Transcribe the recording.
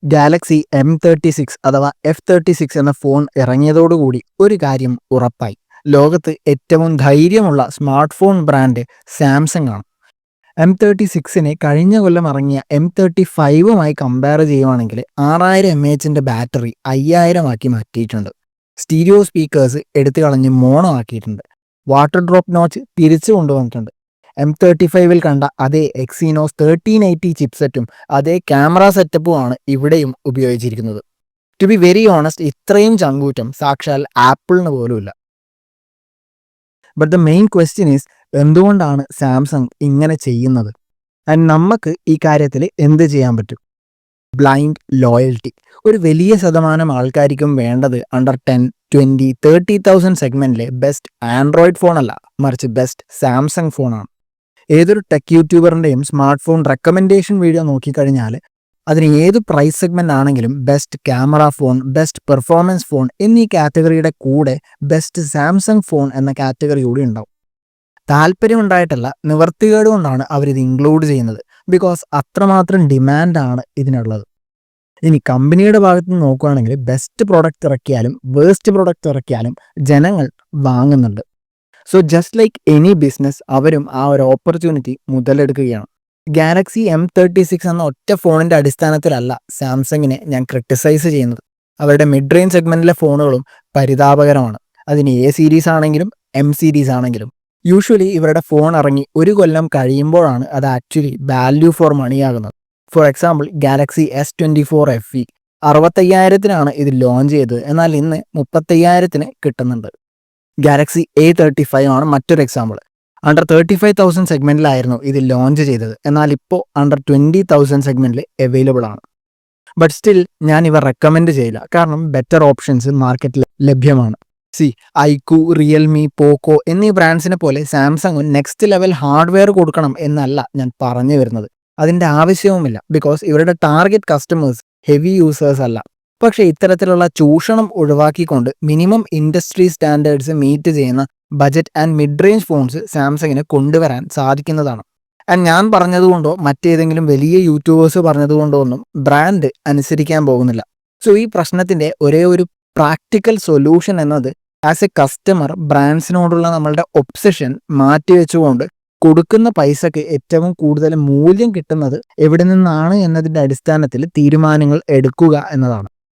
Galaxy M36 അഥവാ F36 എന്ന phone ഇറങ്ങിയതോടുകൂടി ഒരു കാര്യം ഉറപ്പായി. ലോകത്ത് ഏറ്റവും ധൈര്യമുള്ള സ്മാർട്ട് ഫോൺ ബ്രാൻഡ് സാംസങ് ആണ്. M36നെ കഴിഞ്ഞ കൊല്ലം ഇറങ്ങിയ M35മായി കമ്പയർ ചെയ്യുവാണെങ്കിൽ 6000 mAh ബാറ്ററി 5000 ആക്കി മാറ്റിയിട്ടുണ്ട്. സ്റ്റീരിയോ സ്പീക്കേഴ്സ് എടുത്തു കളഞ്ഞ് മോണോ ആക്കിയിട്ടുണ്ട്. വാട്ടർ ഡ്രോപ്പ് നോച്ച് തിരിച്ചു കൊണ്ടുവന്നിട്ടുണ്ട്. M35ൽ കണ്ട അതേ എക്സിനോസ് 1380 ചിപ്സെറ്റും അതേ ക്യാമറ സെറ്റപ്പുമാണ് ഇവിടെയും ഉപയോഗിച്ചിരിക്കുന്നത്. ടു ബി വെരി ഓണസ്റ്റ്, ഇത്രയും ചങ്കൂറ്റം സാക്ഷാൽ ആപ്പിളിന് പോലുമില്ല. But the main question is, എന്തുകൊണ്ടാണ് സാംസങ് ഇങ്ങനെ ചെയ്യുന്നത്? ആൻഡ് നമുക്ക് ഈ കാര്യത്തിൽ എന്ത് ചെയ്യാൻ പറ്റും? Blind loyalty. ഒരു വലിയ ശതമാനം ആൾക്കാർക്കും വേണ്ടത് അണ്ടർ 10, 20, 30,000 സെഗ്മെന്റിലെ ബെസ്റ്റ് ആൻഡ്രോയിഡ് ഫോണല്ല, മറിച്ച് ബെസ്റ്റ് സാംസങ് ഫോണാണ്. ഏതൊരു ടെക് യൂട്യൂബറിൻ്റെയും സ്മാർട്ട് ഫോൺ റെക്കമെൻഡേഷൻ വീഡിയോ നോക്കിക്കഴിഞ്ഞാൽ അതിന് ഏത് പ്രൈസ് സെഗ്മെൻ്റ് ആണെങ്കിലും best camera phone, best performance phone എന്നീ കാറ്റഗറിയുടെ കൂടെ ബെസ്റ്റ് സാംസങ് ഫോൺ എന്ന കാറ്റഗറി കൂടി ഉണ്ടാവും. താല്പര്യമുണ്ടായിട്ടല്ല, നിവർത്തികേട് കൊണ്ടാണ് അവരിത് ഇൻക്ലൂഡ് ചെയ്യുന്നത്. ബിക്കോസ് അത്രമാത്രം ഡിമാൻഡാണ് ഇതിനുള്ളത്. ഇനി കമ്പനിയുടെ ഭാഗത്ത് നിന്ന് നോക്കുകയാണെങ്കിൽ ബെസ്റ്റ് പ്രൊഡക്റ്റ് ഇറക്കിയാലും വേസ്റ്റ് പ്രൊഡക്റ്റ് ഇറക്കിയാലും ജനങ്ങൾ വാങ്ങുന്നുണ്ട്. So just like any business, അവരും ആ ഒരു ഓപ്പർച്യൂണിറ്റി മുതലെടുക്കുകയാണ്. ഗാലക്സി M36 എന്ന ഒറ്റ ഫോണിൻ്റെ അടിസ്ഥാനത്തിലല്ല സാംസങ്ങിനെ ഞാൻ ക്രിട്ടിസൈസ് ചെയ്യുന്നത്. അവരുടെ മിഡ് റേഞ്ച് സെഗ്മെൻറ്റിലെ ഫോണുകളും പരിതാപകരമാണ്. അതിന് A സീരീസ് ആണെങ്കിലും M സീരീസ് ആണെങ്കിലും. യൂഷ്വലി ഇവരുടെ ഫോൺ ഇറങ്ങി ഒരു കൊല്ലം കഴിയുമ്പോഴാണ് അത് ആക്ച്വലി വാല്യൂ ഫോർ മണി ആകുന്നത്. For example, Galaxy S24 FE 65,000-നാണ് ഇത് ലോഞ്ച് ചെയ്തത്, എന്നാൽ ഇന്ന് 35,000-ന് കിട്ടുന്നുണ്ട്. ഗാലക്സി A35 ആണ് മറ്റൊരു എക്സാമ്പിൾ. അണ്ടർ 35,000 സെഗ്മെൻറ്റിലായിരുന്നു ഇത് ലോഞ്ച് ചെയ്തത്, എന്നാൽ ഇപ്പോൾ അണ്ടർ 20,000 സെഗ്മെൻറ്റിൽ അവൈലബിൾ ആണ്. ബട്ട് സ്റ്റിൽ ഞാൻ ഇവ റെക്കമെൻഡ് ചെയ്യില്ല, കാരണം ബെറ്റർ ഓപ്ഷൻസ് മാർക്കറ്റിൽ ലഭ്യമാണ്. ഐക്യു, റിയൽമി, പോക്കോ എന്നീ ബ്രാൻഡ്സിനെ പോലെ സാംസങ് നെക്സ്റ്റ് ലെവൽ ഹാർഡ്വെയർ കൊടുക്കണം എന്നല്ല ഞാൻ പറഞ്ഞു വരുന്നത്. അതിൻ്റെ ആവശ്യവുമില്ല, ബിക്കോസ് ഇവരുടെ ടാർഗറ്റ് കസ്റ്റമേഴ്സ് ഹെവി യൂസേഴ്സ് അല്ല. പക്ഷേ ഇത്തരത്തിലുള്ള ചൂഷണം ഒഴിവാക്കിക്കൊണ്ട് മിനിമം ഇൻഡസ്ട്രി സ്റ്റാൻഡേർഡ്സ് മീറ്റ് ചെയ്യുന്ന budget and mid range phones സാംസങ്ങിന് കൊണ്ടുവരാൻ സാധിക്കുന്നതാണ്. ആൻഡ് ഞാൻ പറഞ്ഞതുകൊണ്ടോ മറ്റേതെങ്കിലും വലിയ യൂട്യൂബേഴ്സ് പറഞ്ഞതുകൊണ്ടോ ഒന്നും ബ്രാൻഡ് അനുസരിക്കാൻ പോകുന്നില്ല. സോ ഈ പ്രശ്നത്തിൻ്റെ ഒരേ ഒരു പ്രാക്ടിക്കൽ സൊല്യൂഷൻ എന്നത് ആസ് എ കസ്റ്റമർ ബ്രാൻഡ്സിനോടുള്ള നമ്മളുടെ ഒബ്സഷൻ മാറ്റിവെച്ചുകൊണ്ട് കൊടുക്കുന്ന പൈസക്ക് ഏറ്റവും കൂടുതൽ മൂല്യം കിട്ടുന്നത് എവിടെ നിന്നാണ് എന്നതിൻ്റെ അടിസ്ഥാനത്തിൽ തീരുമാനങ്ങൾ എടുക്കുക എന്നതാണ്.